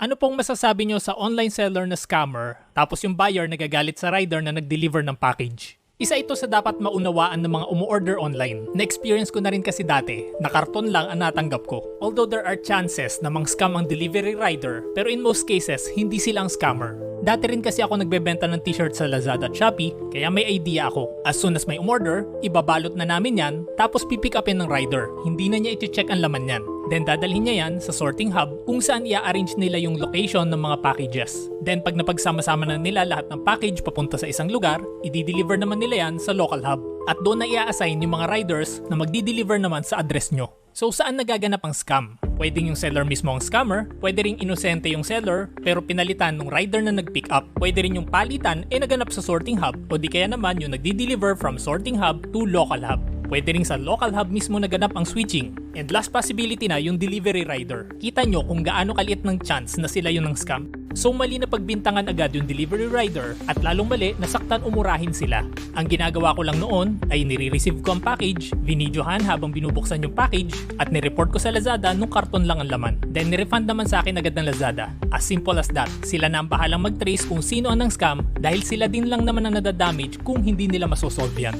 Ano pong masasabi nyo sa online seller na scammer tapos yung buyer nagagalit sa rider na nag-deliver ng package? Isa ito sa dapat maunawaan ng mga umu-order online. Na-experience ko na rin kasi dati, na karton lang ang natanggap ko. Although there are chances na mang-scam ang delivery rider, pero in most cases, hindi sila ang scammer. Dati rin kasi ako nagbebenta ng t-shirt sa Lazada at Shopee, kaya may idea ako. As soon as may umorder, ibabalot na namin yan, tapos pipick upin ng rider. Hindi na niya i-check ang laman yan. Then dadalhin niya yan sa sorting hub kung saan i-arrange nila yung location ng mga packages. Then pag napagsama-sama na nila lahat ng package papunta sa isang lugar, i-deliver naman nila yan sa local hub. At doon na i-assign yung mga riders na magdi-deliver naman sa address nyo. So saan nagaganap ang scam? Pwedeng yung seller mismo ang scammer, pwede ring inosente yung seller pero pinalitan ng rider na nag-pick up. Pwede rin yung palitan naganap sa sorting hub o di kaya naman yung nagdi-deliver from sorting hub to local hub. Pwede rin sa local hub mismo naganap ang switching. And last possibility na yung delivery rider. Kita nyo kung gaano kaliit ng chance na sila yung ng scam. So mali na pagbintangan agad yung delivery rider at lalong mali nasaktan umurahin sila. Ang ginagawa ko lang noon ay nire-receive ko ang package, binidyohan habang binubuksan yung package at nireport ko sa Lazada nung karton lang ang laman. Then nirefund naman sa akin agad ng Lazada. As simple as that. Sila na ang bahalang mag-trace kung sino ang ng scam dahil sila din lang naman ang nadadamage kung hindi nila masosolve yan.